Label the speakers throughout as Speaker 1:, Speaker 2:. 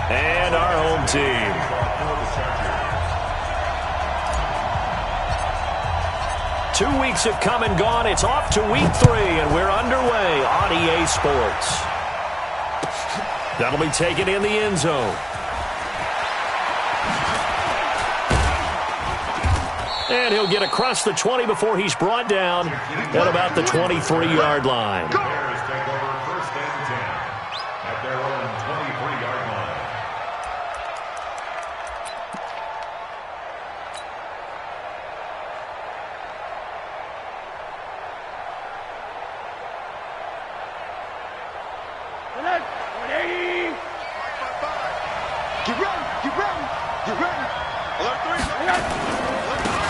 Speaker 1: And our home team. Two weeks have come and gone. It's off to week 3, and we're underway on EA Sports. That'll be taken in the end zone. And he'll get across the 20 before he's brought down at about the 23-yard line.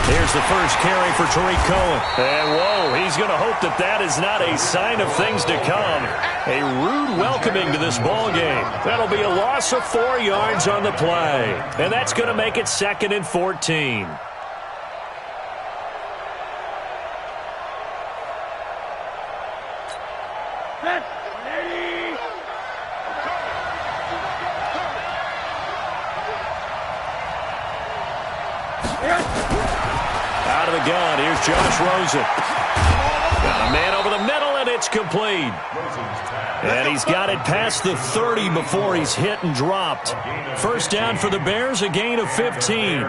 Speaker 1: Here's the first carry for Tariq Cohen. And, whoa, he's going to hope that that is not a sign of things to come. A rude welcoming to this ball game. That'll be a loss of 4 yards on the play. And that's going to make it 2nd and 14. Out of the gun, here's Josh Rosen. Got a man over the middle, and it's complete. And he's got it past the 30 before he's hit and dropped. First down for the Bears, a gain of 15.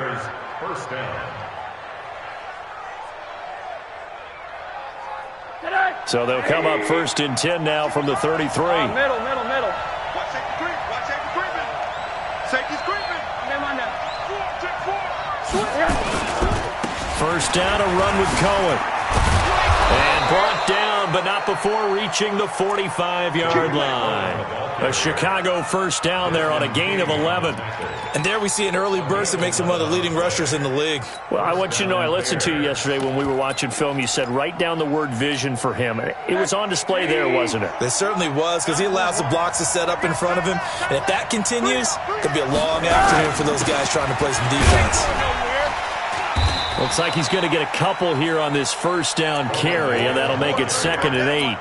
Speaker 1: So they'll come up 1st and 10 now from the 33.
Speaker 2: Middle. Watch safety creeping. Safety's creeping.
Speaker 1: First down, a run with Cohen. And brought down, but not before reaching the 45-yard line. A Chicago first down there on a gain of 11.
Speaker 3: And there we see an early burst that makes him one of the leading rushers in the league.
Speaker 1: Well, I want you to know, I listened to you yesterday when we were watching film. You said write down the word vision for him. It was on display there, wasn't it?
Speaker 3: It certainly was, because he allows the blocks to set up in front of him. And if that continues, it could be a long afternoon for those guys trying to play some defense.
Speaker 1: Looks like he's going to get a couple here on this first down carry, and that'll make it 2nd and 8.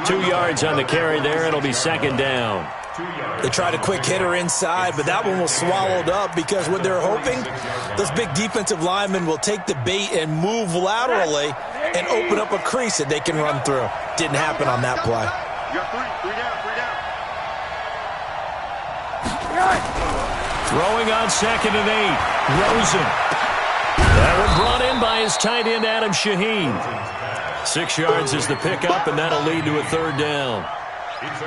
Speaker 1: 2 yards on the carry there. It'll be 2nd down.
Speaker 3: They tried a quick hitter inside, but that one was swallowed up because what they're hoping, those big defensive linemen will take the bait and move laterally and open up a crease that they can run through. Didn't happen on that play.
Speaker 2: You got three down.
Speaker 1: Throwing on 2nd and 8. Rosen. That one brought in by his tight end, Adam Shaheen. 6 yards is the pickup, and that'll lead to a 3rd down.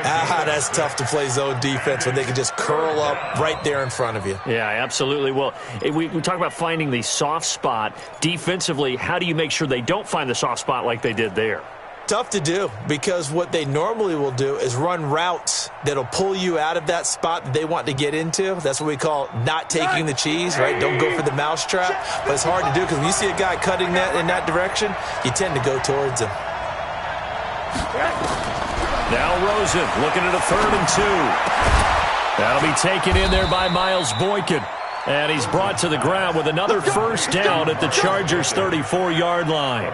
Speaker 3: That's tough to play zone defense when they can just curl up right there in front of you.
Speaker 1: Yeah, absolutely. Well, we talk about finding the soft spot. Defensively, how do you make sure they don't find the soft spot like they did there?
Speaker 3: Tough to do, because what they normally will do is run routes that'll pull you out of that spot that they want to get into. That's what we call not taking the cheese, right? Don't go for the mousetrap. But it's hard to do because when you see a guy cutting that in that direction, you tend to go towards him.
Speaker 1: Now Rosen looking at a 3rd and 2. That'll be taken in there by Miles Boykin. And he's brought to the ground with another first down at the Chargers' 34-yard line.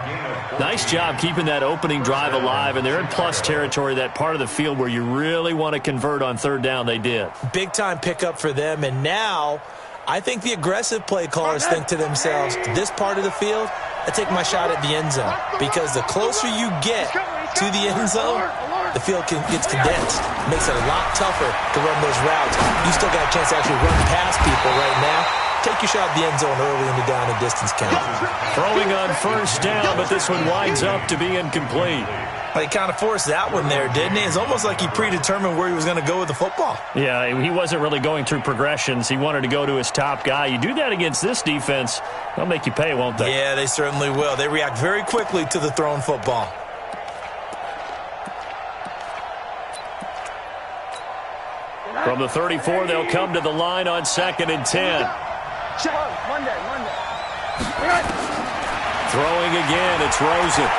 Speaker 1: Nice job keeping that opening drive alive, and they're in plus territory, that part of the field where you really want to convert on 3rd down. They did.
Speaker 3: Big-time pickup for them, and now I think the aggressive play callers think to themselves, this part of the field, I take my shot at the end zone, because the closer you get to the end zone, the field gets condensed. It makes it a lot tougher to run those routes. You still got a chance to actually run past people right now. Take your shot at the end zone early in the down and distance count.
Speaker 1: Throwing on first down, but this one winds up to be incomplete.
Speaker 3: Well, he kind of forced that one there, didn't he? It's almost like he predetermined where he was going to go with the football.
Speaker 1: Yeah, he wasn't really going through progressions. He wanted to go to his top guy. You do that against this defense, they'll make you pay, won't they?
Speaker 3: Yeah, they certainly will. They react very quickly to the thrown football.
Speaker 1: From the 34, they'll come to the line on 2nd and 10.
Speaker 2: Monday.
Speaker 1: Throwing again, it's Rosen.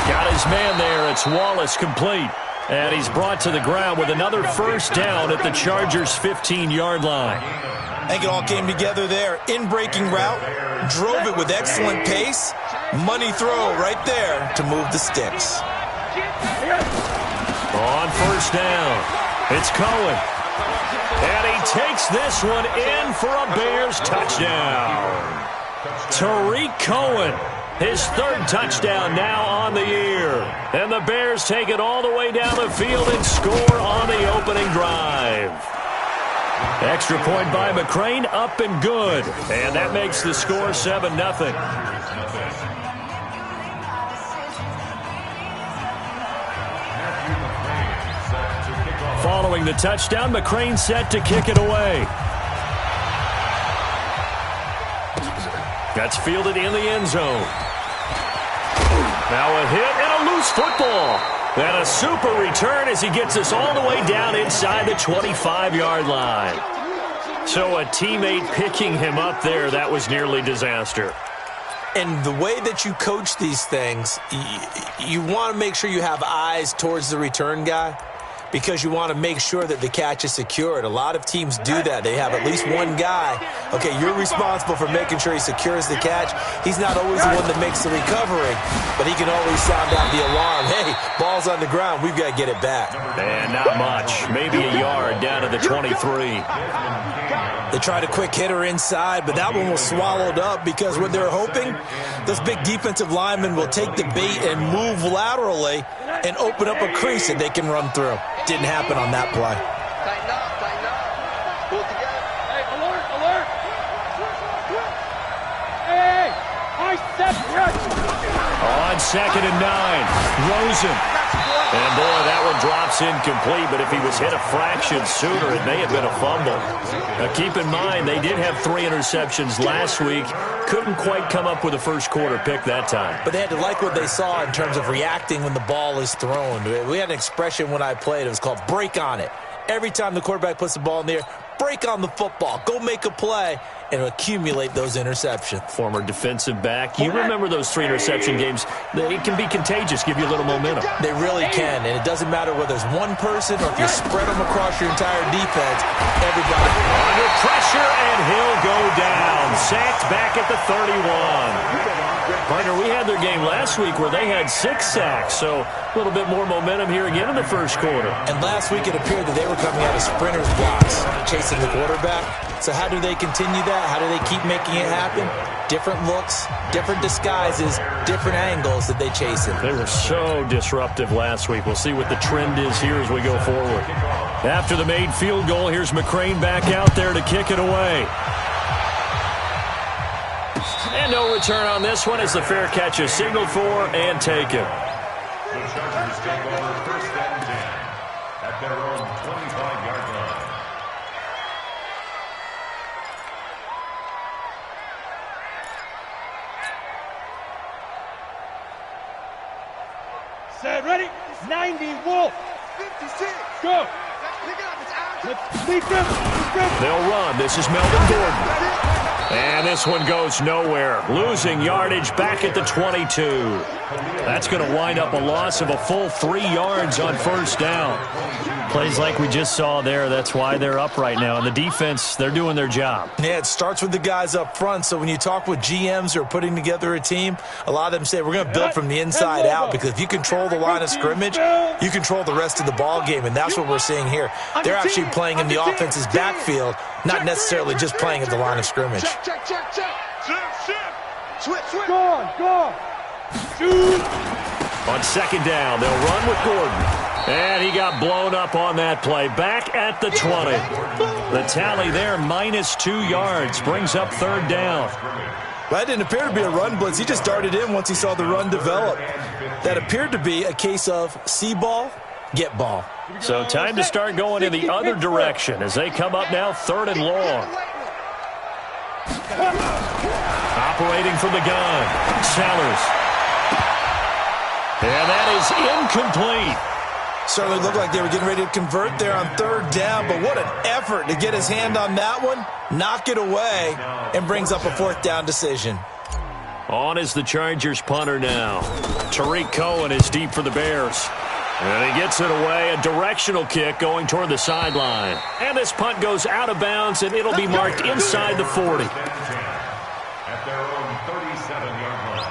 Speaker 1: Got his man there, it's Wallace, complete. And he's brought to the ground with another first down at the Chargers' 15-yard line.
Speaker 3: I think it all came together there. In-breaking route, drove it with excellent pace. Money throw right there to move the sticks.
Speaker 1: On first down, it's Cohen. And he takes this one in for a Bears touchdown. Tariq Cohen, his third touchdown now on the year. And the Bears take it all the way down the field and score on the opening drive. Extra point by McCrane, up and good. And that makes the score 7-0. Following the touchdown, McCrane set to kick it away. That's fielded in the end zone. Now a hit and a loose football. And a super return as he gets us all the way down inside the 25-yard line. So a teammate picking him up there, that was nearly disaster.
Speaker 3: And the way that you coach these things, you want to make sure you have eyes towards the return guy, because you want to make sure that the catch is secured. A lot of teams do that. They have at least one guy. Okay, you're responsible for making sure he secures the catch. He's not always the one that makes the recovery, but he can always sound out the alarm. Hey, ball's on the ground. We've got to get it back.
Speaker 1: And not much. Maybe a yard down to the 23.
Speaker 3: They tried a quick hitter inside, but that one was swallowed up because what they're hoping, those big defensive linemen will take the bait and move laterally and open up a crease that they can run through. Didn't happen on that play.
Speaker 2: Tighten up. Pull it together. Hey, alert, alert. Hey, I said rush.
Speaker 1: On 2nd and 9, Rosen. And boy, that one drops incomplete, but if he was hit a fraction sooner, it may have been a fumble. Now keep in mind, they did have 3 interceptions last week. Couldn't quite come up with a first quarter pick that time.
Speaker 3: But they had to like what they saw in terms of reacting when the ball is thrown. We had an expression when I played. It was called break on it. Every time the quarterback puts the ball in the air, break on the football. Go make a play and accumulate those interceptions.
Speaker 1: Former defensive back. You remember those 3 interception games. It can be contagious, give you a little momentum.
Speaker 3: They really can, and it doesn't matter whether it's one person or if you spread them across your entire defense. Everybody
Speaker 1: under pressure, and he'll go down. Sacked back at the 31. Partner, we had their game last week where they had 6 sacks, so a little bit more momentum here again in the first quarter.
Speaker 3: And last week it appeared that they were coming out of sprinters blocks, chasing the quarterback. So how do they continue that? How do they keep making it happen? Different looks, different disguises, different angles that they chase him.
Speaker 1: They were so disruptive last week. We'll see what the trend is here as we go forward. After the made field goal, here's McCrane back out there to kick it away. And no return on this one as the fair catch is signaled for and taken.
Speaker 4: The Chargers take over 1st and 10 at their own 25-yard line.
Speaker 2: Set, ready? 90, Wolf. 56. Go. Let's lead them.
Speaker 1: They'll run. This is Melvin Gordon. And this one goes nowhere. Losing yardage back at the 22. That's going to wind up a loss of a full 3 yards on 1st down. Plays like we just saw there. That's why they're up right now. And the defense, they're doing their job.
Speaker 3: Yeah, it starts with the guys up front. So when you talk with GMs who are putting together a team, a lot of them say we're going to build from the inside out, because if you control the line of scrimmage, you control the rest of the ball game, and that's what we're seeing here. They're actually playing in the offense's backfield, not necessarily just playing at the line of scrimmage.
Speaker 2: Check. Switch. Go on. Shoot.
Speaker 1: On 2nd down, they'll run with Gordon. And he got blown up on that play. Back at the 20. The tally there, -2 yards. Brings up 3rd down.
Speaker 3: That didn't appear to be a run blitz. He just darted in once he saw the run develop. That appeared to be a case of see ball, get ball.
Speaker 1: So time to start going in the other direction as they come up now 3rd and long. Operating from the gun, Sellers. And that is incomplete.
Speaker 3: Certainly looked like they were getting ready to convert there on 3rd down, but what an effort to get his hand on that one, knock it away, and brings up a 4th down decision.
Speaker 1: On is the Chargers punter now. Tariq Cohen is deep for the Bears. And he gets it away, a directional kick going toward the sideline. And this punt goes out of bounds, and it'll be marked inside the 40.
Speaker 4: At their own 37-yard line.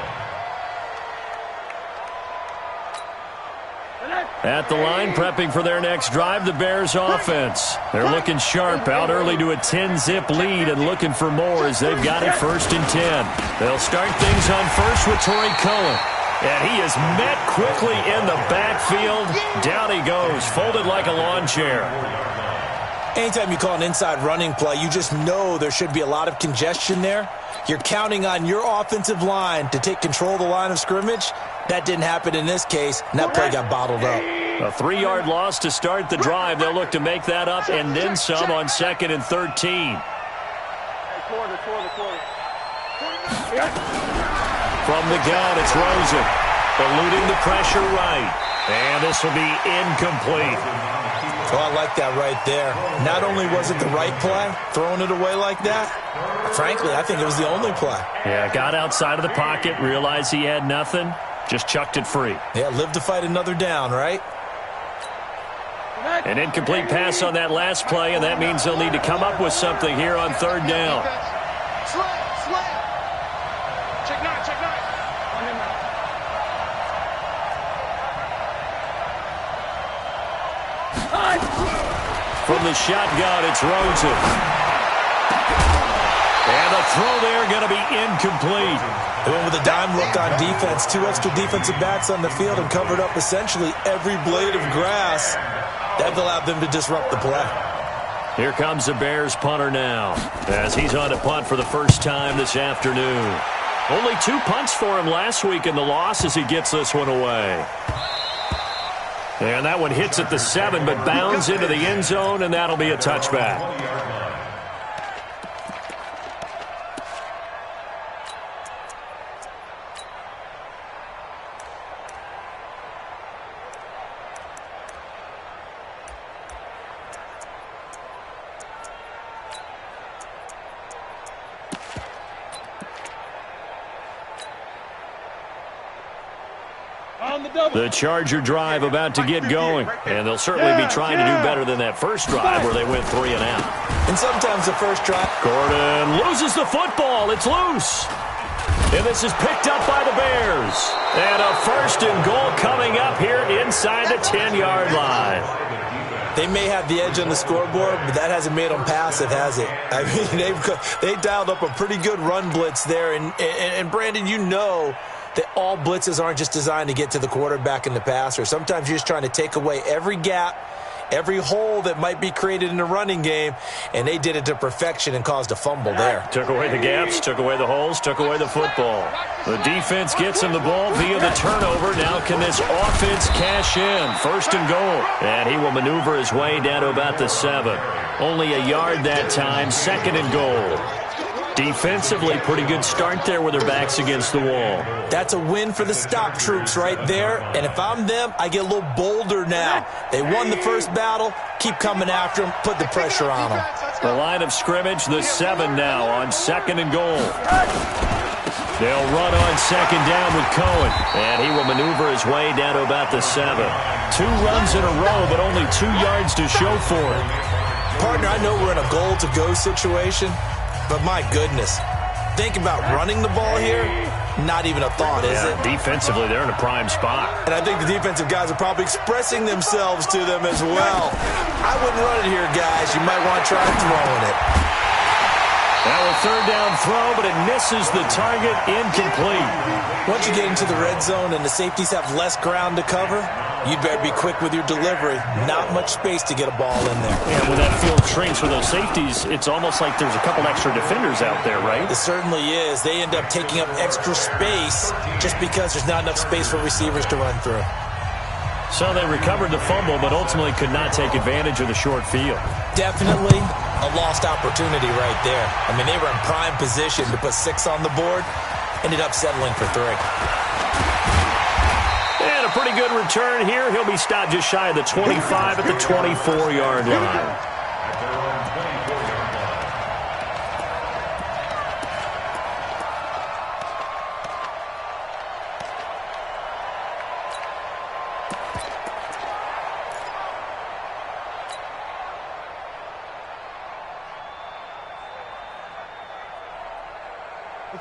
Speaker 1: At the line, prepping for their next drive, the Bears offense. They're looking sharp, out early to a 10-zip lead and looking for more as they've got it 1st and 10. They'll start things on first with Torrey Cohen. And he is met quickly in the backfield. Down he goes, folded like a lawn chair.
Speaker 3: Anytime you call an inside running play, you just know there should be a lot of congestion there. You're counting on your offensive line to take control of the line of scrimmage. That didn't happen in this case, and that play got bottled up.
Speaker 1: A 3-yard loss to start the drive. They'll look to make that up and then some on 2nd and 13. From the gun, it's Rosen. Eluding the pressure right. And this will be incomplete.
Speaker 3: Oh, I like that right there. Not only was it the right play, throwing it away like that, frankly, I think it was the only play.
Speaker 1: Yeah, got outside of the pocket, realized he had nothing, just chucked it free.
Speaker 3: Yeah, live to fight another down, right?
Speaker 1: An incomplete pass on that last play, and that means they'll need to come up with something here on 3rd down.
Speaker 2: Check nine.
Speaker 1: From the shotgun, it's Rosen. And the throw there going to be incomplete.
Speaker 3: They went with a dime look on defense. 2 extra defensive backs on the field and covered up essentially every blade of grass. That allowed them to disrupt the play.
Speaker 1: Here comes the Bears punter now, as he's on to punt for the first time this afternoon. Only 2 punts for him last week in the loss as he gets this one away. And that one hits at the 7, but bounds into the end zone, and that'll be a touchback. The Charger drive about to get going, and they'll certainly be trying to do better than that first drive where they went 3 and out.
Speaker 3: And sometimes the first drive.
Speaker 1: Gordon loses the football. It's loose. And this is picked up by the Bears. And a 1st and goal coming up here inside the 10-yard line.
Speaker 3: They may have the edge on the scoreboard, but that hasn't made them passive, has it? I mean, they dialed up a pretty good run blitz there. And Brandon, you know that all blitzes aren't just designed to get to the quarterback and the passer. Sometimes you're just trying to take away every gap, every hole that might be created in the running game, and they did it to perfection and caused a fumble there.
Speaker 1: Took away the gaps, took away the holes, took away the football. The defense gets him the ball via the turnover. Now can this offense cash in? 1st and goal. And he will maneuver his way down to about the 7. Only a yard that time, 2nd and goal. Defensively, pretty good start there with their backs against the wall.
Speaker 3: That's a win for the stop troops right there. And if I'm them, I get a little bolder now. They won the first battle. Keep coming after them. Put the pressure on them.
Speaker 1: The line of scrimmage, the 7 now on 2nd and goal. They'll run on 2nd down with Cohen. And he will maneuver his way down to about the 7. 2 runs in a row, but only 2 yards to show for it.
Speaker 3: Partner, I know we're in a goal-to-go situation. But my goodness, think about running the ball here. Not even a thought, is it?
Speaker 1: Defensively, they're in a prime spot.
Speaker 3: And I think the defensive guys are probably expressing themselves to them as well. I wouldn't run it here, guys. You might want to try throwing it.
Speaker 1: Now a 3rd down throw, but it misses the target, incomplete.
Speaker 3: Once you get into the red zone and the safeties have less ground to cover, you'd better be quick with your delivery. Not much space to get a ball in there.
Speaker 1: And when that field shrinks for those safeties, it's almost like there's a couple extra defenders out there, right?
Speaker 3: It certainly is. They end up taking up extra space just because there's not enough space for receivers to run through.
Speaker 1: So they recovered the fumble, but ultimately could not take advantage of the short field.
Speaker 3: Definitely a lost opportunity right there. I mean, they were in prime position to put 6 on the board. Ended up settling for 3.
Speaker 1: And a pretty good return here. He'll be stopped just shy of the 25 at the 24-yard line.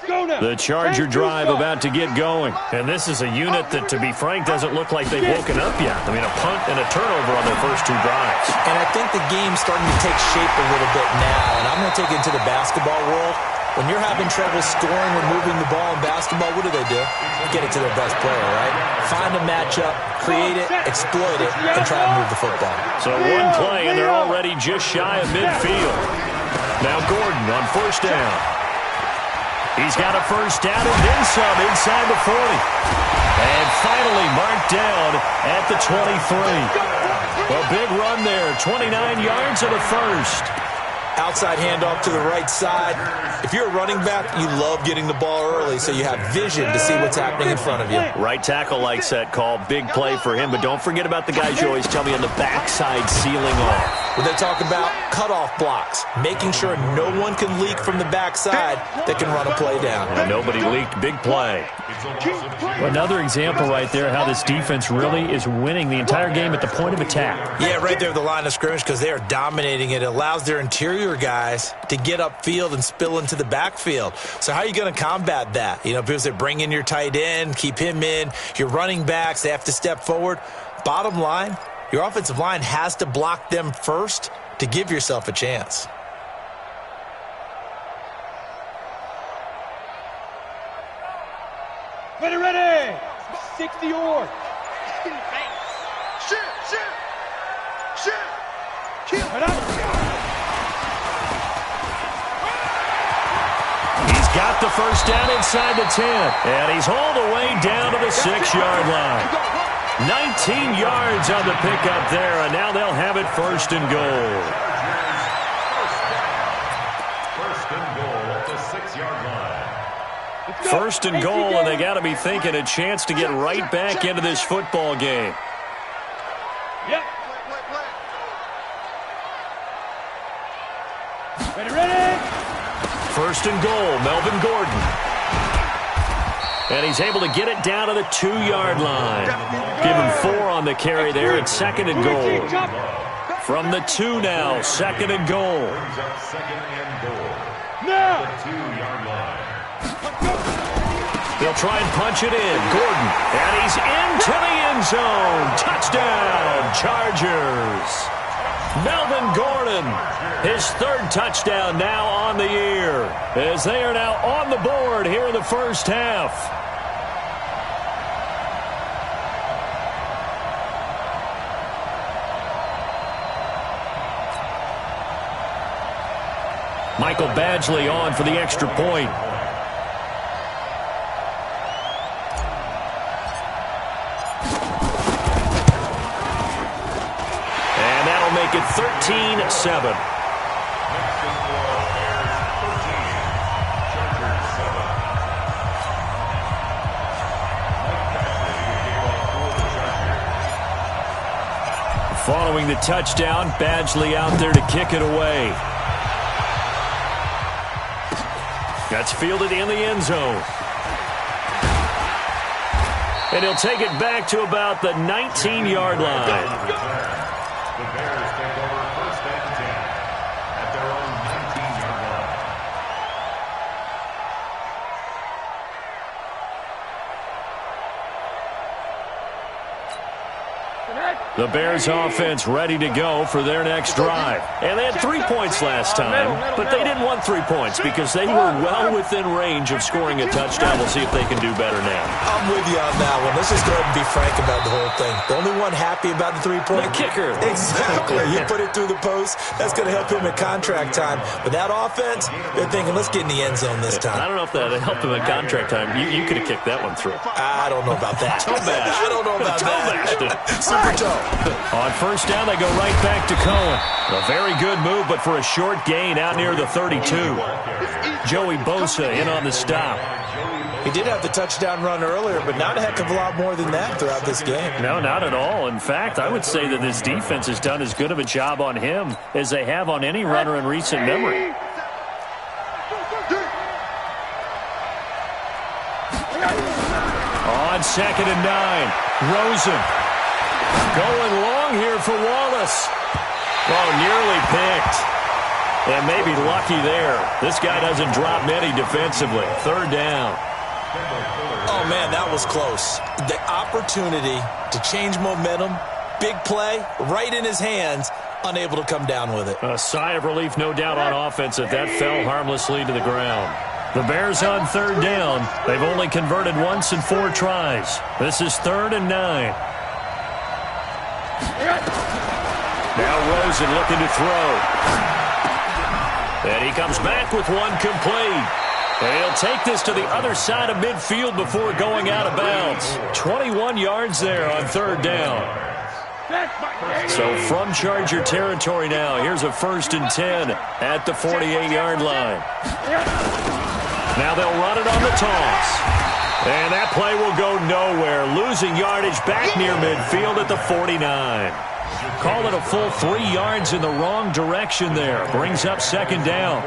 Speaker 1: The Charger drive about to get going. And this is a unit that, to be frank, doesn't look like they've woken up yet. I mean, a punt and a turnover on their first 2 drives.
Speaker 3: And I think the game's starting to take shape a little bit now. And I'm going to take it into the basketball world. When you're having trouble scoring or moving the ball in basketball, what do? Get it to their best player, right? Find a matchup, create it, exploit it, and try to move the football.
Speaker 1: So one play, and they're already just shy of midfield. Now Gordon on first down. He's got a first down and then some inside the 40. And finally marked down at the 23. A big run there, 29 yards and a first.
Speaker 3: Outside handoff to the right side. If you're a running back, you love getting the ball early so you have vision to see what's happening in front of you.
Speaker 1: Right tackle likes that call. Big play for him, but don't forget about the guys you always tell me on the backside sealing off.
Speaker 3: When they talk about cutoff blocks, making sure no one can leak from the backside that can run a play down.
Speaker 1: And nobody leaked. Big play. Another example right there how this defense really is winning the entire game at the point of attack.
Speaker 3: Yeah, right there at the line of scrimmage because they are dominating it. It allows their interior guys to get upfield and spill into the backfield. So how are you going to combat that? You know, because they bring in your tight end, keep him in. Your running backs, they have to step forward. Bottom line, your offensive line has to block them first to give yourself a chance.
Speaker 2: Ready. 60 or. Shoot. Kill it up.
Speaker 1: He's got the first down inside the 10. And he's all the way down to the 6-yard line. 19 yards on the pickup there, and now they'll have it first and goal.
Speaker 4: First and goal at the 6-yard line.
Speaker 1: First and goal, and they got to be thinking a chance to get right back into this football game.
Speaker 2: Yep. Ready.
Speaker 1: First and goal, Melvin Gordon. And he's able to get it down to the 2-yard line. Give him 4 on the carry there at second and goal. From the 2 now, second and goal.
Speaker 4: Brings up second and goal.
Speaker 2: Now.
Speaker 4: The 2-yard line.
Speaker 1: They'll try and punch it in. Gordon, and he's into the end zone. Touchdown, Chargers. Melvin Gordon, his 3rd touchdown now on the year, as they are now on the board here in the first half. Michael Badgley on for the extra point. And that'll make it 13-7. Following the touchdown, Badgley out there to kick it away. That's fielded in the end zone. And he'll take it back to about the 19-yard line.
Speaker 4: The Bears take over first and 10 at their own 19-yard line.
Speaker 1: The Bears offense ready to go for their next drive. And they had 3 points last time, but they didn't want 3 points because they were well within range of scoring a touchdown. We'll see if they can do better now.
Speaker 3: I'm with you on that one. Let's just go ahead and be frank about the whole thing. The only one happy about the 3-point?
Speaker 1: The kicker.
Speaker 3: Exactly. You put it through the post. That's going to help him at contract time. But that offense, they're thinking, let's get in the end zone this time.
Speaker 1: I don't know if that helped him at contract time. You could have kicked that one through.
Speaker 3: I don't know about that.
Speaker 1: Toe bash.
Speaker 3: I don't know about that. Super toe.
Speaker 1: On first down, they go right back to Cohen. A very good move, but for a short gain out near the 32. Joey Bosa in on the stop.
Speaker 3: He did have the touchdown run earlier, but not a heck of a lot more than that throughout this game.
Speaker 1: No, not at all. In fact, I would say that this defense has done as good of a job on him as they have on any runner in recent memory. On second and 9, Rosen. Going long here for Wallace. Oh, nearly picked. And maybe lucky there. This guy doesn't drop many defensively. Third down.
Speaker 3: Oh, man, that was close. The opportunity to change momentum, big play, right in his hands, unable to come down with it.
Speaker 1: A sigh of relief, no doubt, on offense if that fell harmlessly to the ground. The Bears on third down. They've only converted once in 4 tries. This is 3rd and 9. Now Rosen looking to throw. And he comes back with one complete. And he'll take this to the other side of midfield before going out of bounds. 21 yards there on third down. So from Charger territory now, here's a 1st and 10 at the 48-yard line. Now they'll run it on the toss. And that play will go nowhere, losing yardage back near midfield at the 49. Call it a full 3 yards in the wrong direction there. Brings up 2nd down.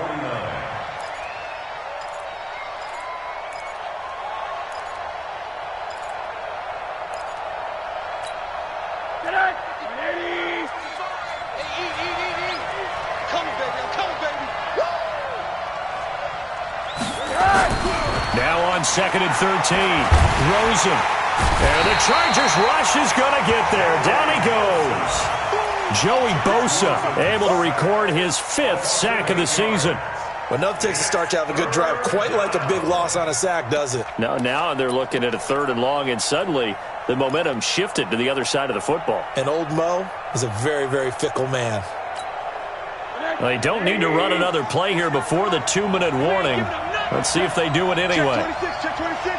Speaker 1: Now on 2nd and 13. Rosen. And the Chargers rush is going to get there. Down he goes. Joey Bosa able to record his 5th sack of the season.
Speaker 3: Well, nothing takes a start to have a good drive. Quite like a big loss on a sack, does it?
Speaker 1: Now they're looking at a 3rd and long, and suddenly the momentum shifted to the other side of the football.
Speaker 3: And old Mo is a very, very fickle man.
Speaker 1: They don't need to run another play here before the 2-minute warning. Let's see if they do it anyway.
Speaker 2: Check 26.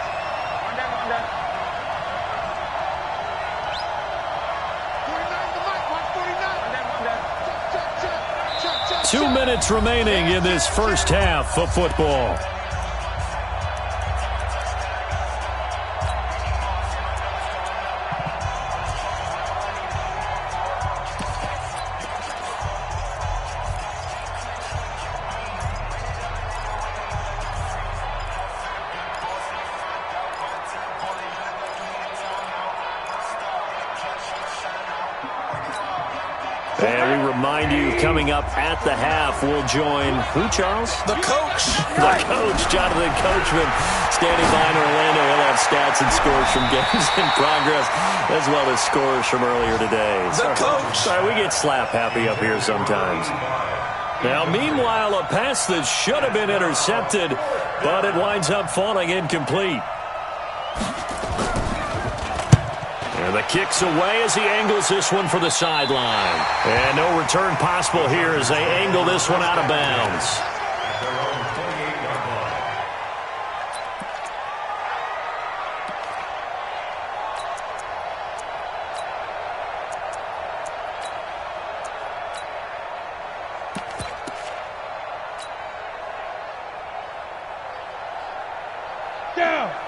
Speaker 1: 2 minutes remaining in this first half of football. And we remind you, coming up at the half, we'll join who, Charles?
Speaker 3: The coach.
Speaker 1: The coach, Jonathan Coachman, standing by in Orlando. He'll have stats and scores from games in progress, as well as scores from earlier today.
Speaker 3: The coach.
Speaker 1: Sorry, we get slap happy up here sometimes. Now, meanwhile, a pass that should have been intercepted, but it winds up falling incomplete. And the kick's away as he angles this one for the sideline. And no return possible here as they angle this one out of bounds.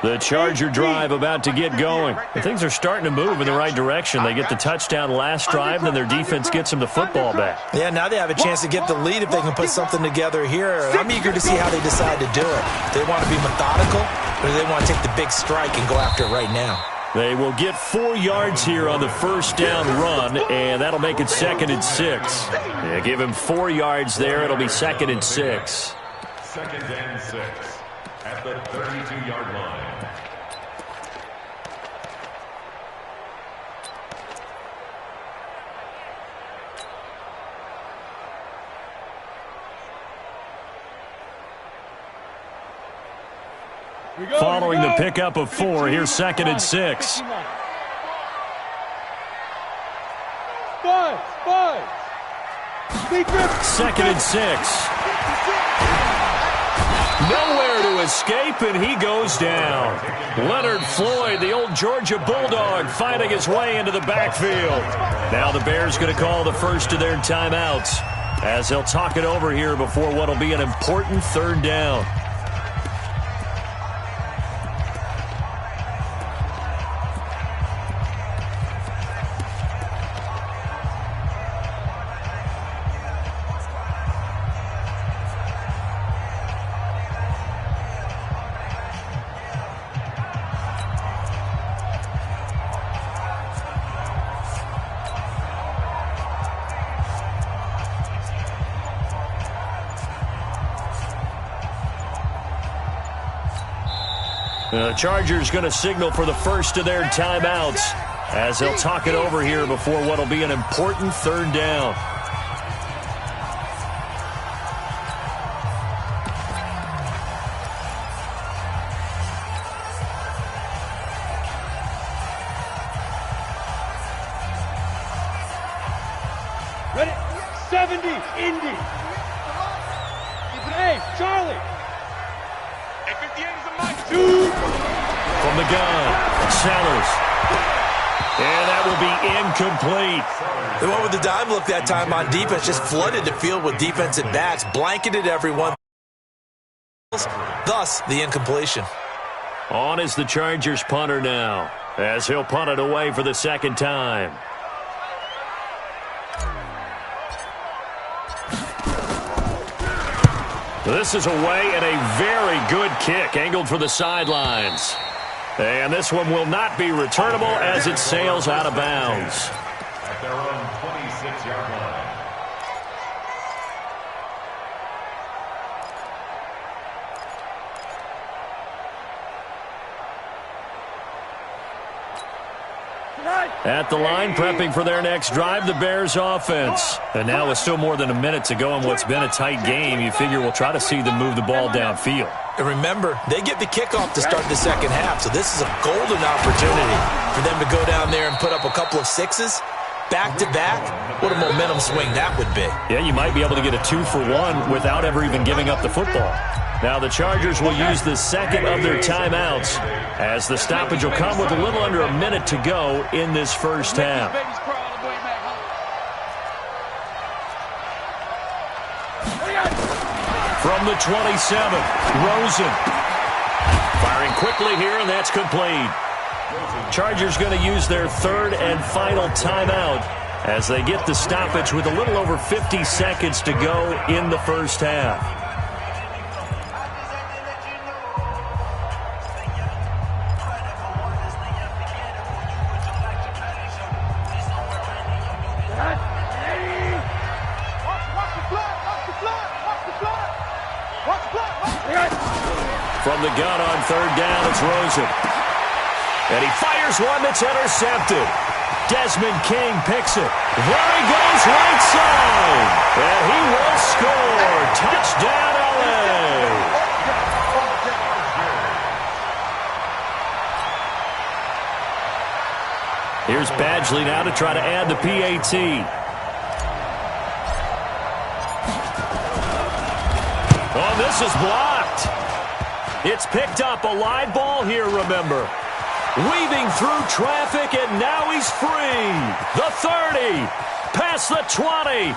Speaker 1: The Charger drive about to get going. And things are starting to move in the right direction. They get the touchdown last drive, then their defense gets them the football back.
Speaker 3: Yeah, now they have a chance to get the lead if they can put something together here. I'm eager to see how they decide to do it. They want to be methodical, or do they want to take the big strike and go after it right now?
Speaker 1: They will get 4 yards here on the first down run, and that'll make it 2nd and 6. Yeah, give him 4 yards there. It'll be 2nd and 6.
Speaker 4: 2nd and 6 at the 32-yard line.
Speaker 1: Following the pickup of 4, here's 2nd and 6. Second and 6. Nowhere to escape, and he goes down. Leonard Floyd, the old Georgia Bulldog, fighting his way into the backfield. Now the Bears going to call the first of their timeouts as they'll talk it over here before what will be an important 3rd down. The Chargers going to signal for the first of their timeouts as they'll talk it over here before what will be an important third down.
Speaker 2: Ready? 70, Indy. Hey, Charlie. Hey, 58 is a mic. Two.
Speaker 1: From the gun, Sellers. And that will be incomplete.
Speaker 3: They went with the dime look that time on defense, just flooded the field with defensive backs, blanketed everyone. Thus, the incompletion.
Speaker 1: On is the Chargers punter now, as he'll punt it away for the second time. This is away and a very good kick, angled for the sidelines. And this one will not be returnable as it sails out of bounds.
Speaker 4: At their own 26-yard line.
Speaker 1: At the line, prepping for their next drive, the Bears offense. And now with still more than a minute to go in what's been a tight game, you figure we'll try to see them move the ball downfield.
Speaker 3: And remember, they get the kickoff to start the second half, so this is a golden opportunity for them to go down there and put up a couple of sixes. Back-to-back, what a momentum swing that would be.
Speaker 1: Yeah, you might be able to get a 2-for-1 without ever even giving up the football. Now the Chargers will use the second of their timeouts as the stoppage will come with a little under a minute to go in this first half. From the 27, Rosen. Firing quickly here, and that's complete. Chargers going to use their third and final timeout as they get the stoppage with a little over 50 seconds to go in the first half. From the gun on third down, it's Rosen. And he fires one that's intercepted. Desmond King picks it. There he goes, right side. And he will score. Touchdown, LA. Here's Badgley now to try to add the PAT. Oh, this is blocked. It's picked up, a live ball here, remember. Weaving through traffic, and now he's free. The 30, past the 20,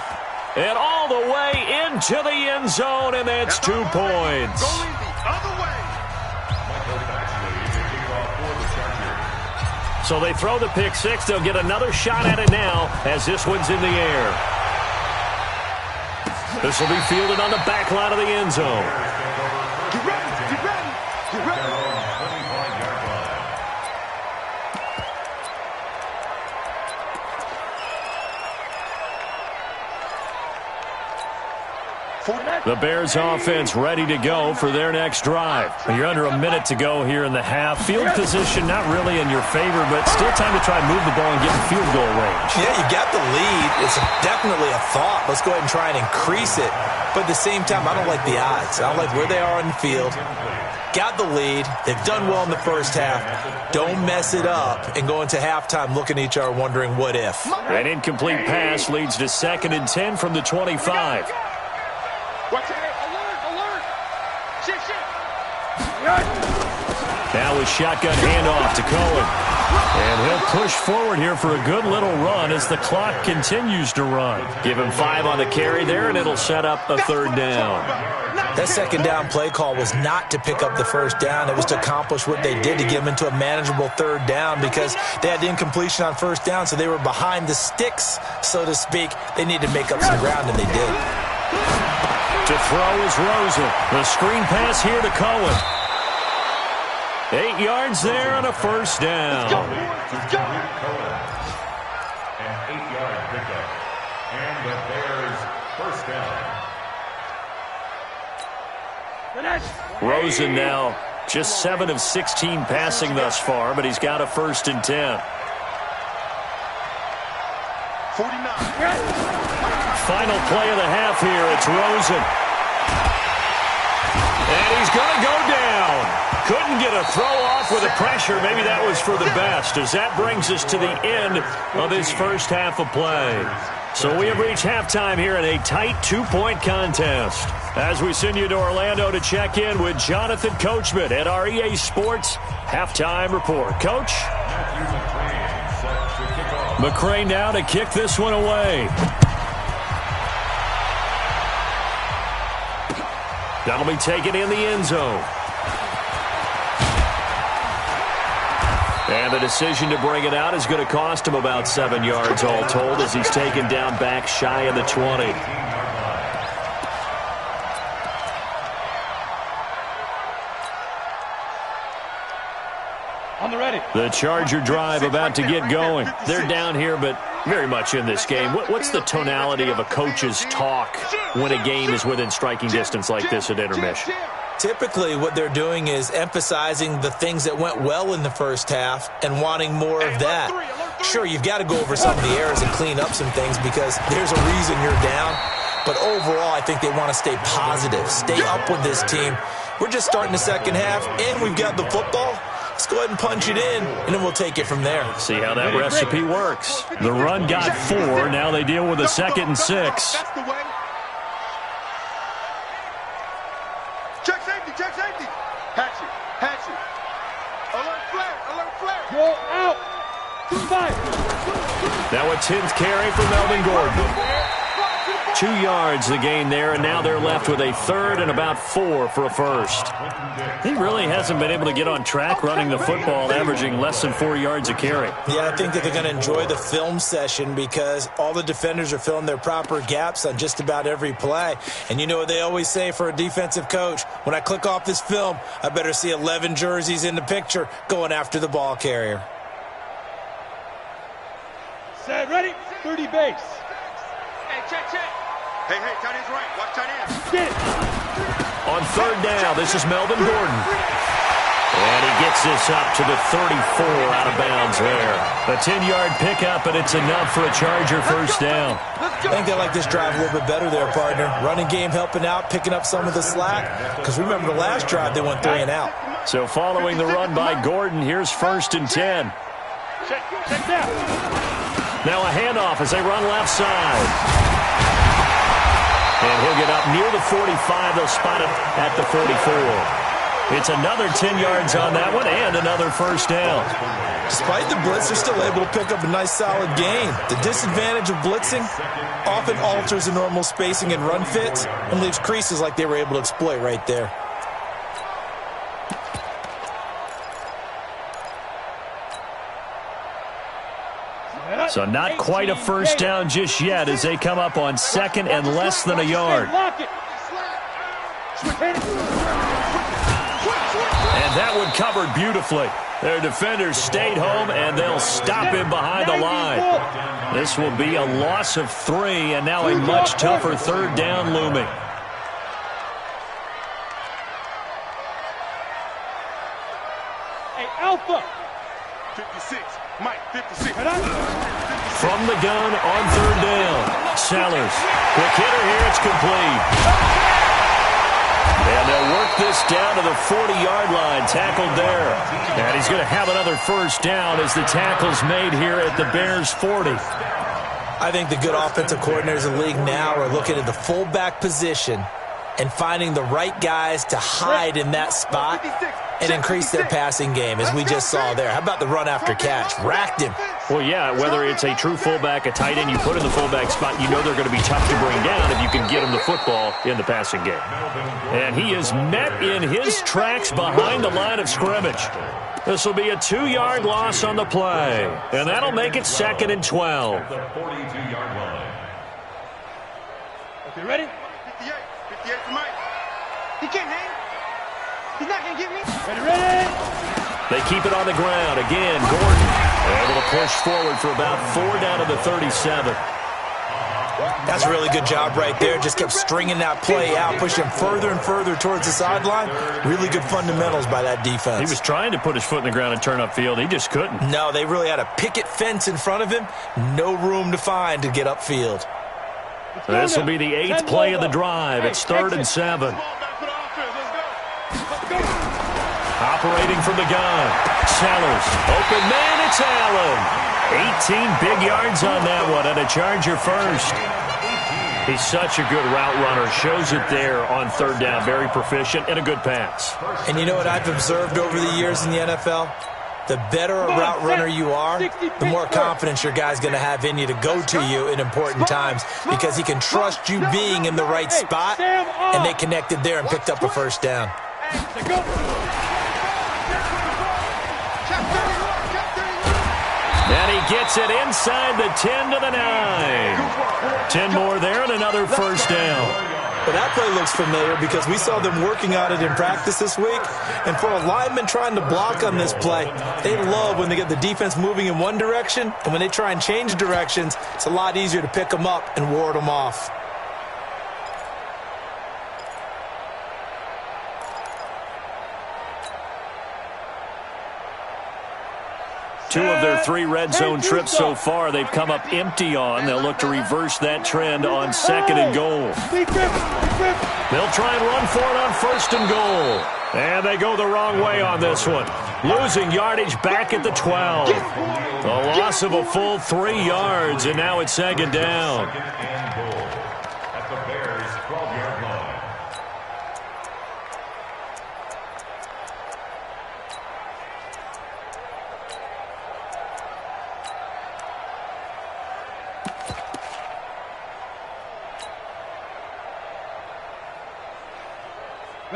Speaker 1: and all the way into the end zone, and that's 2 points.
Speaker 2: Going the other way.
Speaker 1: So they throw the pick six. They'll get another shot at it now as this one's in the air. This will be fielded on the back line of the end zone.
Speaker 2: Get ready, get ready, get ready.
Speaker 1: The Bears offense ready to go for their next drive. You're under a minute to go here in the half. Field position not really in your favor, but still time to try and move the ball and get in field goal range.
Speaker 3: Yeah, you got the lead. It's definitely a thought. Let's go ahead and try and increase it. But at the same time, I don't like the odds. I don't like where they are on the field. Got the lead. They've done well in the first half. Don't mess it up and go into halftime looking at each other wondering what if.
Speaker 1: An incomplete pass leads to 2nd and 10 from the 25.
Speaker 2: Watch it. Alert, alert. Shit, shit.
Speaker 1: Now a shotgun handoff to Cohen. And he'll push forward here for a good little run as the clock continues to run. Give him 5 on the carry there, and it'll set up a third down.
Speaker 3: That second down play call was not to pick up the first down. It was to accomplish what they did to get them into a manageable third down because they had incompletion on first down, so they were behind the sticks, so to speak. They needed to make up some ground, and they did.
Speaker 1: To throw is Rosen. The screen pass here to Cohen. 8 yards there and a first down.
Speaker 2: Let's go.
Speaker 4: An 8-yard pickup. And the Bears first down.
Speaker 1: Rosen now Just 7 of 16 passing thus far, but he's got a 1st and 10.
Speaker 2: 49.
Speaker 1: Final play of the half here. It's Rosen. And he's going to go down. Couldn't get a throw off with the pressure. Maybe that was for the best, as that brings us to the end of this first half of play. So we have reached halftime here in a tight 2-point contest. As we send you to Orlando to check in with Jonathan Coachman at our EA Sports Halftime Report. Coach? McCray now to kick this one away. That'll be taken in the end zone. And the decision to bring it out is going to cost him about 7 yards all told, as he's taken down back shy of the 20.
Speaker 2: On the ready.
Speaker 1: The Charger drive about to get going. They're down here, but very much in this game. What's the tonality of a coach's talk when a game is within striking distance like this at intermission?
Speaker 3: Typically, what they're doing is emphasizing the things that went well in the first half and wanting more of that. Sure, you've got to go over some of the errors and clean up some things because there's a reason you're down. But overall, I think they want to stay positive, stay up with this team. We're just starting the second half, and we've got the football. Let's go ahead and punch it in, and then we'll take it from there.
Speaker 1: See how that recipe works. The run got 4. Now they deal with a 2nd and 6.
Speaker 2: That's the way. Check safety, check safety. Hatch it. Alert flare. Go out. 5.
Speaker 1: Now a 10th carry for Melvin Gordon. 2 yards the gain there, and now they're left with a 3rd and about 4 for a 1st. He really hasn't been able to get on track running the football, averaging less than 4 yards a carry.
Speaker 3: Yeah, I think that they're going to enjoy the film session because all the defenders are filling their proper gaps on just about every play. And you know what they always say for a defensive coach? When I click off this film, I better see 11 jerseys in the picture going after the ball carrier.
Speaker 2: Set, ready, 30 base. Hey, check. Hey, tight end's right. Watch tight end. Get it.
Speaker 1: On 3rd down, this is Melvin Gordon. And he gets this up to the 34 out of bounds there. A 10-yard pickup, and it's enough for a Charger 1st down.
Speaker 3: I think they like this drive a little bit better there, partner. Running game helping out, picking up some of the slack. Because remember the last drive, they went 3 and out.
Speaker 1: So following the run by Gordon, here's 1st and 10.
Speaker 2: Check down.
Speaker 1: Now a handoff as they run left side. And he'll get up near the 45. They'll spot him at the 44. It's another 10 yards on that one and another 1st down.
Speaker 3: Despite the blitz, they're still able to pick up a nice solid gain. The disadvantage of blitzing often alters the normal spacing and run fits and leaves creases like they were able to exploit right there.
Speaker 1: So not quite a 1st down just yet as they come up on 2nd and less than a yard. And that one covered beautifully. Their defenders stayed home, and they'll stop him behind the line. This will be a loss of 3, and now a much tougher 3rd down looming.
Speaker 2: Hey, Alpha. 56. Mike, 56.
Speaker 1: From the gun on 3rd down. Sellers. Quick hitter here. It's complete. And they'll work this down to the 40-yard line. Tackled there. And he's going to have another 1st down as the tackle's made here at the Bears' 40.
Speaker 3: I think the good offensive coordinators in the league now are looking at the fullback position and finding the right guys to hide in that spot and increase their passing game, as we just saw there. How about the run after catch? Racked him.
Speaker 1: Well, yeah, whether it's a true fullback, a tight end you put in the fullback spot, you know they're going to be tough to bring down if you can get them the football in the passing game. And he is met in his tracks behind the line of scrimmage. This will be a 2-yard loss on the play, and that'll make it 2nd and 12.
Speaker 4: The 42-yard line.
Speaker 2: Okay, ready? 58 for Mike. He can't hang. He's not going to get me. Ready.
Speaker 1: They keep it on the ground. Again, Gordon able to push forward for about 4 down to the 37.
Speaker 3: That's a really good job right there. Just kept stringing that play out, pushing him further and further towards the sideline. Really good fundamentals by that defense.
Speaker 1: He was trying to put his foot in the ground and turn upfield. He just couldn't.
Speaker 3: No, they really had a picket fence in front of him. No room to find to get upfield.
Speaker 1: This will be the 8th play of the drive. It's 3rd and 7. Operating from the gun. Sellers. Open man, it's Allen. 18 big yards on that one, and a Charger first. He's such a good route runner. Shows it there on 3rd down. Very proficient and a good pass.
Speaker 3: And you know what I've observed over the years in the NFL? The better a route runner you are, the more confidence your guy's going to have in you to go to you in important times because he can trust you being in the right spot, and they connected there and picked up a first down.
Speaker 1: And he gets it inside the 10 to the 9. 10 more there and another first down.
Speaker 3: Well, that play looks familiar because we saw them working on it in practice this week. And for a lineman trying to block on this play, they love when they get the defense moving in one direction. And when they try and change directions, it's a lot easier to pick them up and ward them off.
Speaker 1: Two of their 3 red zone trips so far, they've come up empty on. They'll look to reverse that trend on 2nd and goal. They'll try and run for it on 1st and goal. And they go the wrong way on this one. Losing yardage back at the 12. A loss of a full 3 yards, and now it's 2nd down.
Speaker 4: At the Bears' 12-yard line.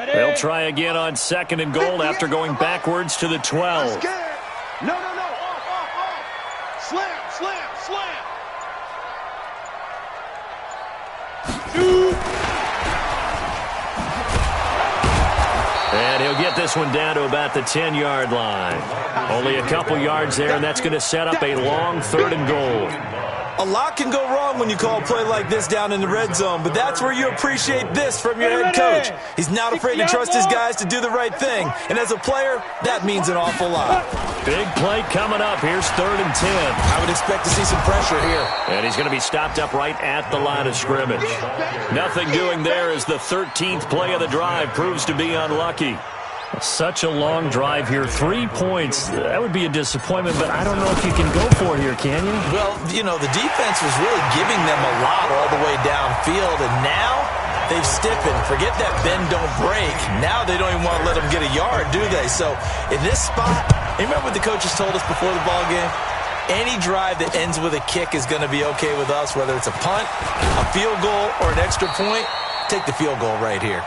Speaker 1: They'll try again on 2nd and goal after going backwards to the 12.
Speaker 2: No. Off. Slam.
Speaker 1: And he'll get this one down to about the 10-yard line. Only a couple yards there, and that's going to set up a long 3rd and goal.
Speaker 3: A lot can go wrong when you call a play like this down in the red zone, but that's where you appreciate this from your head coach. He's not afraid to trust his guys to do the right thing, and as a player, that means an awful lot.
Speaker 1: Big play coming up. Here's 3rd and 10.
Speaker 3: I would expect to see some pressure here.
Speaker 1: And he's going to be stopped up right at the line of scrimmage. Nothing doing there as the 13th play of the drive proves to be unlucky. Such a long drive here. 3 points. That would be a disappointment, but I don't know if you can go for it here, can you?
Speaker 3: Well, you know, the defense was really giving them a lot all the way downfield, and now they've stiffened. Forget that bend, don't break. Now they don't even want to let them get a yard, do they? So in this spot, you remember what the coaches told us before the ball game? Any drive that ends with a kick is going to be okay with us, whether it's a punt, a field goal, or an extra point. Take the field goal right here.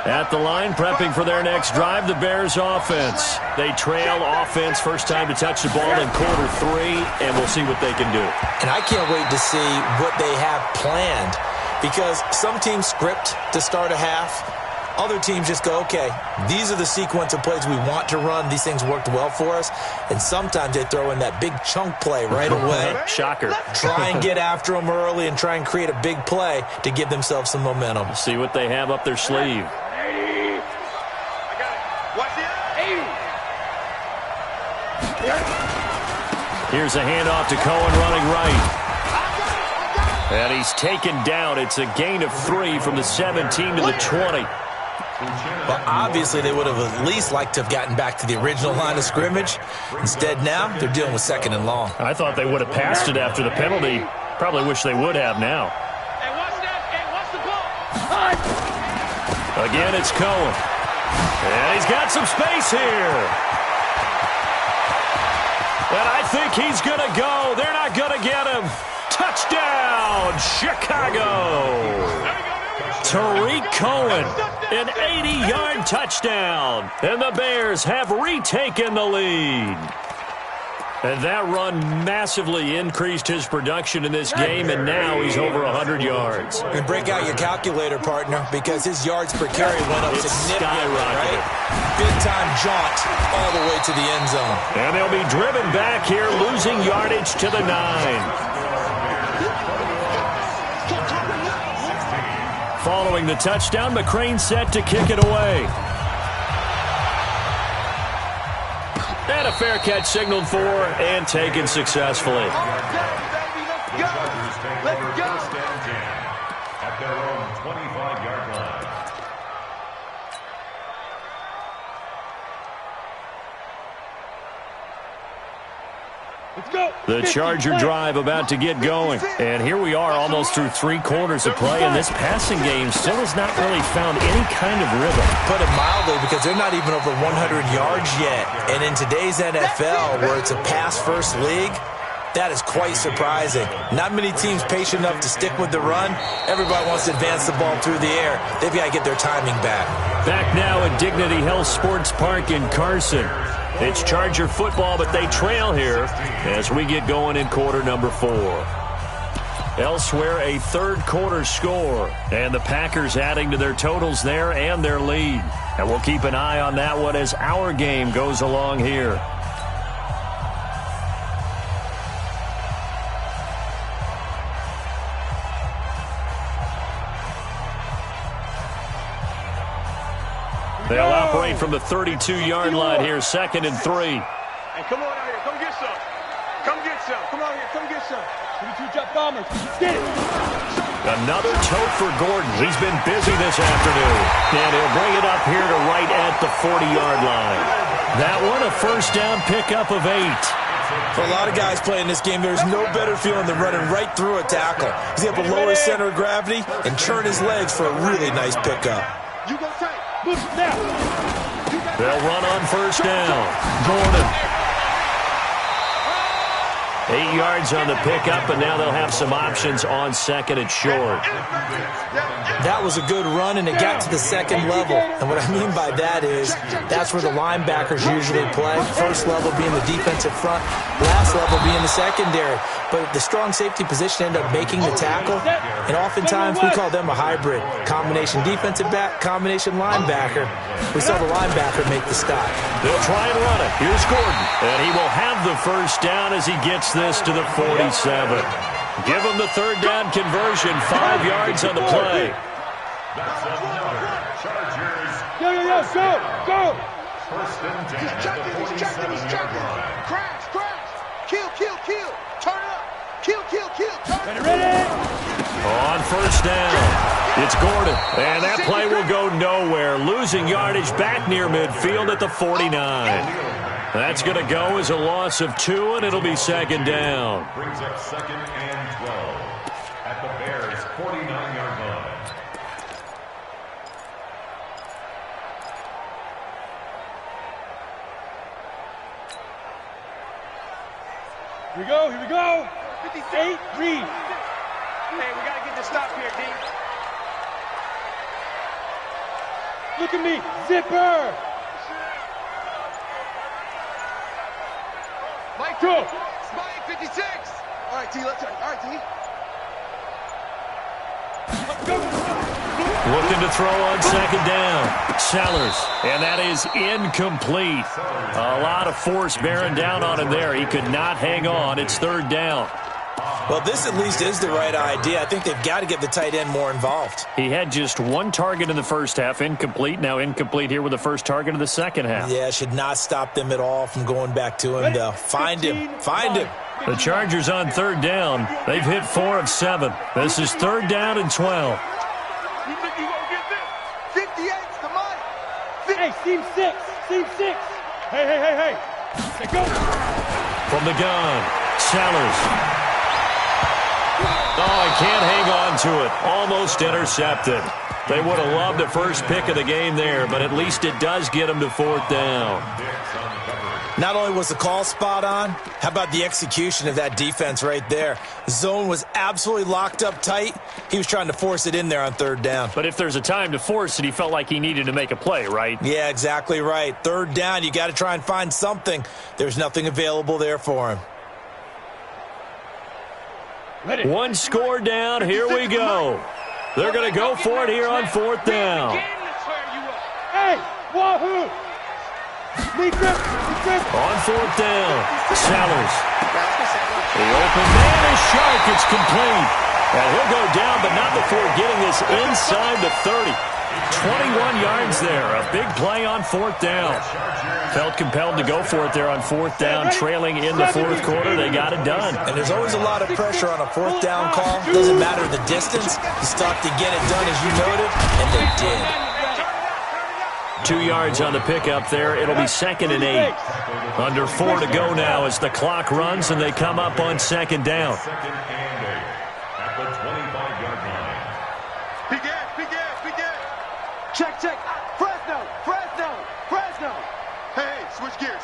Speaker 1: At the line, prepping for their next drive, the Bears offense. They trail offense, first time to touch the ball in quarter 3, and we'll see what they can do.
Speaker 3: And I can't wait to see what they have planned, because some teams script to start a half. Other teams just go, okay, these are the sequence of plays we want to run. These things worked well for us. And sometimes they throw in that big chunk play right away.
Speaker 1: Shocker.
Speaker 3: Try and get after them early and try and create a big play to give themselves some momentum.
Speaker 1: See what they have up their sleeve. Here's a handoff to Cohen running right. And he's taken down. It's a gain of 3 from the 17 to the 20.
Speaker 3: Well, obviously they would have at least liked to have gotten back to the original line of scrimmage. Instead now, they're dealing with 2nd and long.
Speaker 1: I thought they would have passed it after the penalty. Probably wish they would have now. Again, it's Cohen. And he's got some space here. And I think he's going to go. They're not going to get him. Touchdown, Chicago. Tariq Cohen, an 80-yard touchdown. And the Bears have retaken the lead. And that run massively increased his production in this game, and now he's over 100 yards.
Speaker 3: And break out your calculator, partner, because his yards per carry went up significantly, right? Big-time jaunt all the way to the end zone.
Speaker 1: And they'll be driven back here, losing yardage to the 9. Following the touchdown, McCrane set to kick it away. And a fair catch signaled for and taken successfully.
Speaker 4: The Chargers take over first and 10 at their own 25-yard line.
Speaker 2: Let's go.
Speaker 1: The Charger drive about to get going. And here we are almost through 3 quarters of play, and this passing game still has not really found any kind of rhythm.
Speaker 3: Put it mildly, because they're not even over 100 yards yet. And in today's NFL, where it's a pass-first league, that is quite surprising. Not many teams patient enough to stick with the run. Everybody wants to advance the ball through the air. They've got to get their timing back. Back
Speaker 1: now at Dignity Health Sports Park in Carson. It's Charger football, but they trail here as we get going in quarter number 4. Elsewhere, a third-quarter score, and the Packers adding to their totals there and their lead. And we'll keep an eye on that one as our game goes along here. They'll operate from the 32-yard line here, 2nd and 3.
Speaker 2: Hey, come on out here. Come get some. Come get some. Come on here. Come get some. 22 drop bombers. Get it.
Speaker 1: Another tote for Gordon. He's been busy this afternoon. And he'll bring it up here to right at the 40-yard line. That one, a first down pickup of 8.
Speaker 3: For a lot of guys playing this game, there's no better feeling than running right through a tackle. He's able to lower his center of gravity and turn his legs for a really nice pickup.
Speaker 2: You go tight. Now.
Speaker 1: They'll run on first down. Gordon. 8 yards on the pickup, and now they'll have some options on 2nd and short.
Speaker 3: That was a good run, and it got to the 2nd level. And what I mean by that is that's where the linebackers usually play. First level being the defensive front, last level being the secondary. But the strong safety position ended up making the tackle, and oftentimes we call them a hybrid. Combination defensive back, combination linebacker. We saw the linebacker make the stop.
Speaker 1: They'll try and run it. Here's Gordon, and he will have the first down as he gets this to the 47. Give him the third down conversion, 5 yards on the play.
Speaker 4: That's another Chargers.
Speaker 2: Yo, go.
Speaker 4: First and 10 at the 47-yard line.
Speaker 2: Crash. Kill. Turn it up. Kill. Turn it. Ready.
Speaker 1: On first down, it's Gordon, and that play will go nowhere, losing yardage back near midfield at the 49. That's going to go as a loss of 2, and it'll be 2nd down.
Speaker 4: Brings up 2nd and 12 at the Bears' 49-yard line.
Speaker 2: Here we go. 58, read. Hey, we got to get this stop here, D. Look at me. Zipper. Mike, go. Spike 56. All right, T, let's go. All right, T.
Speaker 1: Looking to throw on 2nd down. Sellers, and that is incomplete. A lot of force bearing down on him there. He could not hang on. It's 3rd down.
Speaker 3: Well, this at least is the right idea. I think they've got to get the tight end more involved.
Speaker 1: He had just 1 target in the first half, incomplete. Now incomplete here with the first target of the second half.
Speaker 3: Yeah, should not stop them at all from going back to him, though. Find him.
Speaker 1: The Chargers on 3rd down. They've hit 4 of 7. This is 3rd down and 12.
Speaker 2: You think you gonna get this? 58's the money. Hey, seam 6. Hey. Let's go.
Speaker 1: From the gun, Sellers. Oh, I can't hang on to it. Almost intercepted. They would have loved the first pick of the game there, but at least it does get them to 4th down.
Speaker 3: Not only was the call spot on, how about the execution of that defense right there? Zone was absolutely locked up tight. He was trying to force it in there on 3rd down.
Speaker 1: But if there's a time to force it, he felt like he needed to make a play, right?
Speaker 3: Yeah, exactly right. 3rd down, you got to try and find something. There's nothing available there for him.
Speaker 1: One score down. Here we go. They're going to go for it here on 4th down.
Speaker 2: Hey, wahoo!
Speaker 1: On 4th down, Sellers. The open man is sharp. It's complete. And he'll go down, but not before getting this inside the 30. 21 yards there. A big play on 4th down. Felt compelled to go for it there on 4th down. Trailing in the 4th quarter, they got it done.
Speaker 3: And there's always a lot of pressure on a 4th down call. Doesn't matter the distance. You start to get it done as you noted, and they did.
Speaker 1: 2 yards on the pickup there. It'll be 2nd and 8. Under 4 to go now as the clock runs and they come up on 2nd down.
Speaker 4: 2nd and 8 at the 25-yard line.
Speaker 2: Begin. Check. Fresno. Hey, switch gears.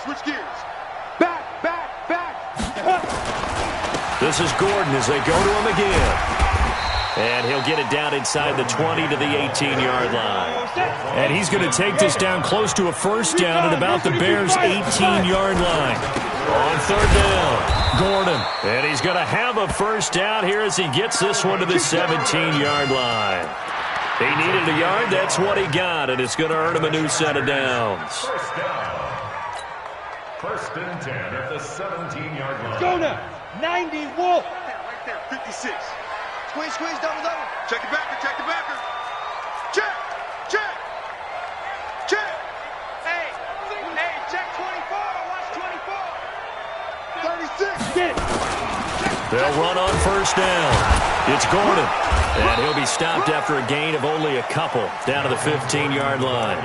Speaker 2: Back.
Speaker 1: This is Gordon as they go to him again. And he'll get it down inside the 20 to the 18-yard line. And he's going to take this down close to a 1st down at about the Bears' 18-yard line. On 3rd down, Gordon. And he's going to have a 1st down here as he gets this one to the 17-yard line. He needed a yard. That's what he got, and it's going to earn him a new set of downs.
Speaker 4: 1st down. 1st and 10 at the 17-yard line.
Speaker 2: Go now. 90 Wolf. Right there, 56. Squeeze, double. Check the backer. Check. Hey, check 24. Watch 24. 36. Get it.
Speaker 1: They'll run on 1st down. It's Gordon. And he'll be stopped after a gain of only a couple down to the 15-yard line.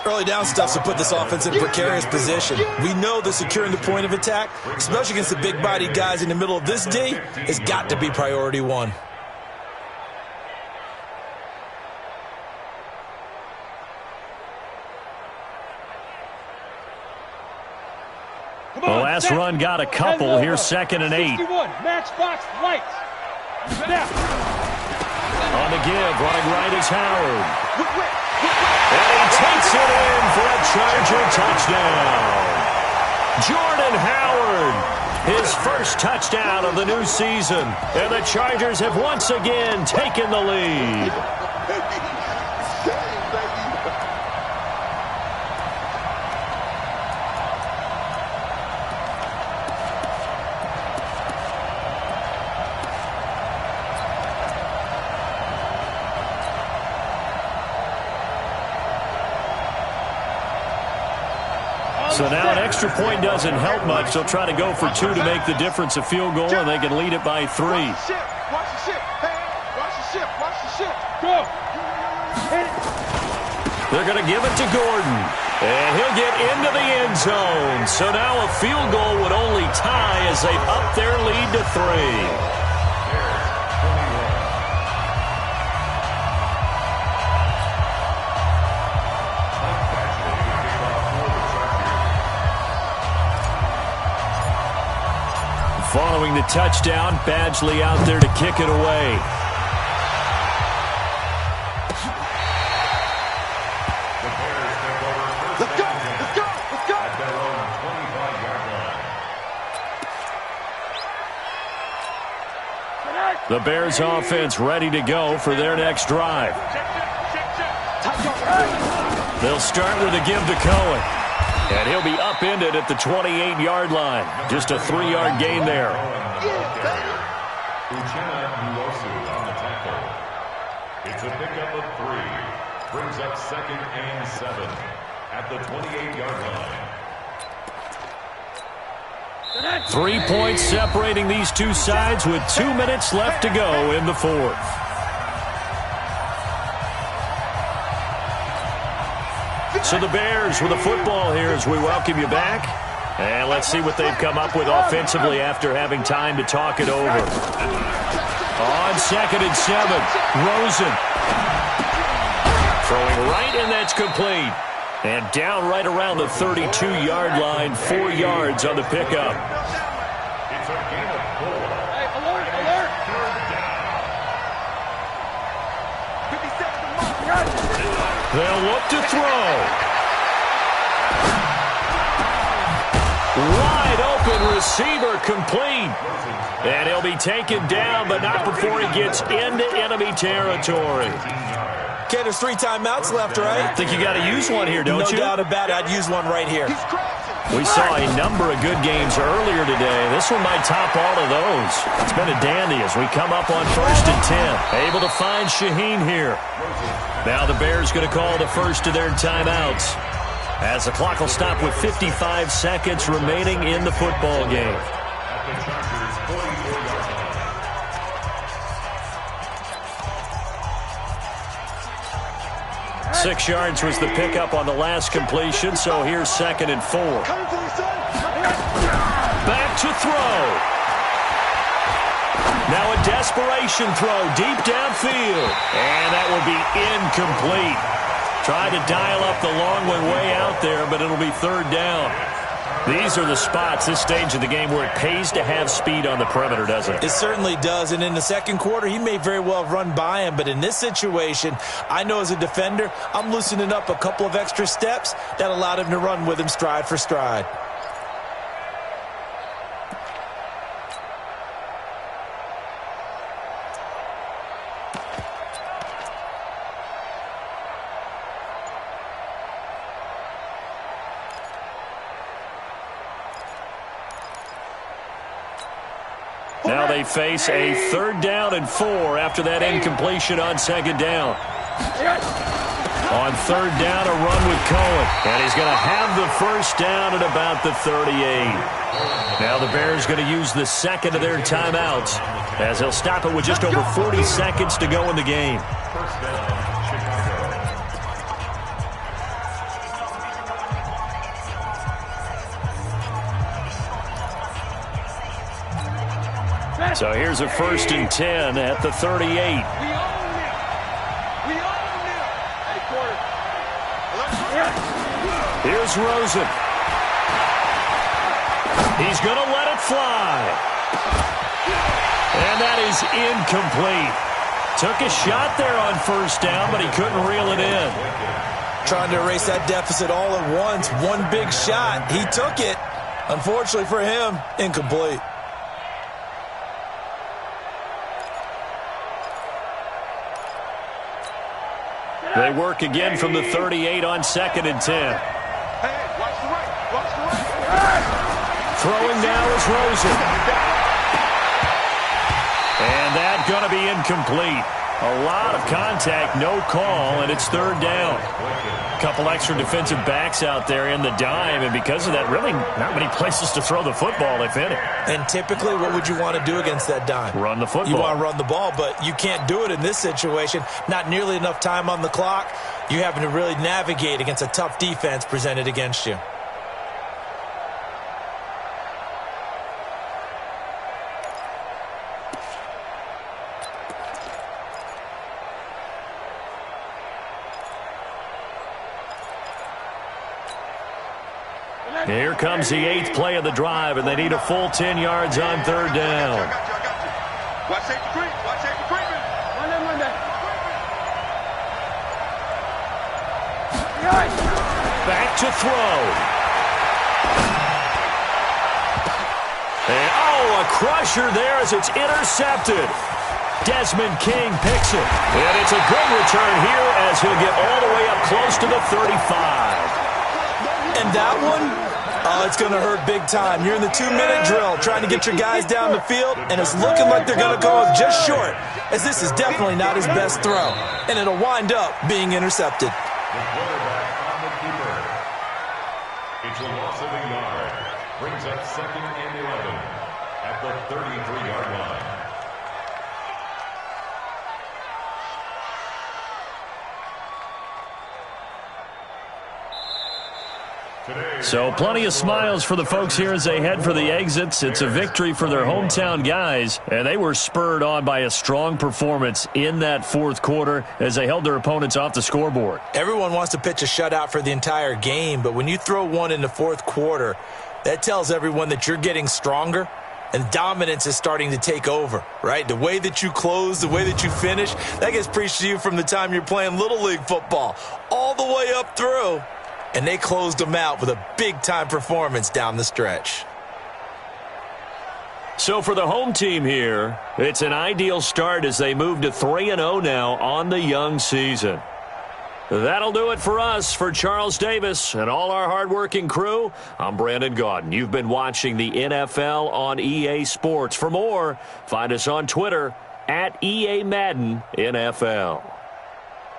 Speaker 3: Early down stuff to put this offense in a precarious position. We know that securing the point of attack, especially against the big-bodied guys in the middle of this D, has got to be priority 1.
Speaker 1: The last run got a couple. Here's 2nd and 8.
Speaker 2: Matchbox lights.
Speaker 1: On the give, running right is Howard. And he takes it in for a Charger touchdown. Jordan Howard, his first touchdown of the new season. And the Chargers have once again taken the lead. So now an extra point doesn't help much. They'll try to go for 2 to make the difference a field goal, and they can lead it by 3.
Speaker 2: Watch the ship. Hey, watch the ship. Go.
Speaker 1: They're going to give it to Gordon, and he'll get into the end zone. So now a field goal would only tie as they up their lead to 3. Following the touchdown, Badgley out there to kick it away.
Speaker 2: Let's go!
Speaker 4: At their own 25-yard line.
Speaker 1: The Bears offense ready to go for their next drive. They'll start with a give to Cohen. And he'll be upended at the 28-yard line. Just a 3-yard gain there.
Speaker 4: It's a pickup of 3. Brings up 2nd and 7 at the 28-yard line.
Speaker 1: 3 points separating these two sides with 2 minutes left to go in the 4th. So the Bears with the football here as we welcome you back. And let's see what they've come up with offensively after having time to talk it over. On 2nd and 7, Rosen. Throwing right, and that's complete. And down right around the 32-yard line, 4 yards on the pickup.
Speaker 4: It's a game of 4.
Speaker 2: Hey, alert, alert.
Speaker 1: They'll look to throw. Wide open receiver complete. And he'll be taken down, but not before he gets into enemy territory.
Speaker 3: Okay, there's 3 timeouts left, right?
Speaker 1: I think you got to use one here, don't you?
Speaker 3: No doubt about it. I'd use one right here.
Speaker 1: We saw a number of good games earlier today. This one might top all of those. It's been a dandy as we come up on 1st and 10. Able to find Shaheen here. Now the Bears going to call the first of their timeouts, as the clock will stop with 55 seconds remaining in the football game. 6 yards was the pickup on the last completion, so here's 2nd and 4. Back to throw. Now a desperation throw deep downfield, and that will be incomplete. Tried to dial up the long one way out there, but it'll be 3rd down. These are the spots, this stage of the game, where it pays to have speed on the perimeter, doesn't it?
Speaker 3: It certainly does, and in the second quarter, he may very well run by him, but in this situation, I know as a defender, I'm loosening up a couple of extra steps that allowed him to run with him stride for stride.
Speaker 1: Now they face a 3rd down and 4 after that incompletion on 2nd down. On 3rd down, a run with Cohen. And he's going to have the 1st down at about the 38. Now the Bears going to use the 2nd of their timeouts, as they'll stop it with just over 40 seconds to go in the game.
Speaker 4: First down, Chicago.
Speaker 1: So here's a 1st and 10 at the 38.
Speaker 2: We own him. We own him. Hey, quarter.
Speaker 1: Here's Rosen. He's going to let it fly. And that is incomplete. Took a shot there on 1st down, but he couldn't reel it in.
Speaker 3: Trying to erase that deficit all at once. One big shot. He took it. Unfortunately for him, incomplete.
Speaker 1: They work again from the 38 on 2nd and 10.
Speaker 2: Hey, watch the right. Watch the right.
Speaker 1: Throwing now is Rosen. And that's going to be incomplete. A lot of contact, no call, and it's 3rd down. A couple extra defensive backs out there in the dime, and because of that, really not many places to throw the football, if any.
Speaker 3: And typically, what would you want to do against that dime?
Speaker 1: Run the football.
Speaker 3: You want to run the ball, but you can't do it in this situation. Not nearly enough time on the clock. You having to really navigate against a tough defense presented against you.
Speaker 1: Here comes the 8th play of the drive, and they need a full 10 yards on 3rd down.
Speaker 2: I got you. Watch safety creep. Watch safety creeping. Run that.
Speaker 1: Back to throw. And, a crusher there as it's intercepted. Desmond King picks it. And it's a good return here as he'll get all the way up close to the 35.
Speaker 3: And that one, it's going to hurt big time. You're in the 2-minute drill trying to get your guys down the field, and it's looking like they're going to go just short, as this is definitely not his best throw. And it'll wind up being intercepted.
Speaker 4: The quarterback on the keeper. It's a loss of a yard. Brings up 2nd and 11 at the 33-yard line.
Speaker 1: So plenty of smiles for the folks here as they head for the exits. It's a victory for their hometown guys, and they were spurred on by a strong performance in that fourth quarter as they held their opponents off the scoreboard.
Speaker 3: Everyone wants to pitch a shutout for the entire game, but when you throw one in the fourth quarter, that tells everyone that you're getting stronger and dominance is starting to take over, right? The way that you close, the way that you finish, that gets preached to you from the time you're playing Little League football all the way up through. And they closed them out with a big-time performance down the stretch.
Speaker 1: So for the home team here, it's an ideal start as they move to 3-0 now on the young season. That'll do it for us. For Charles Davis and all our hardworking crew, I'm Brandon Gaudin. You've been watching the NFL on EA Sports. For more, find us on Twitter at EA Madden NFL.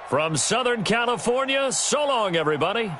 Speaker 1: From Southern California, so long, everybody.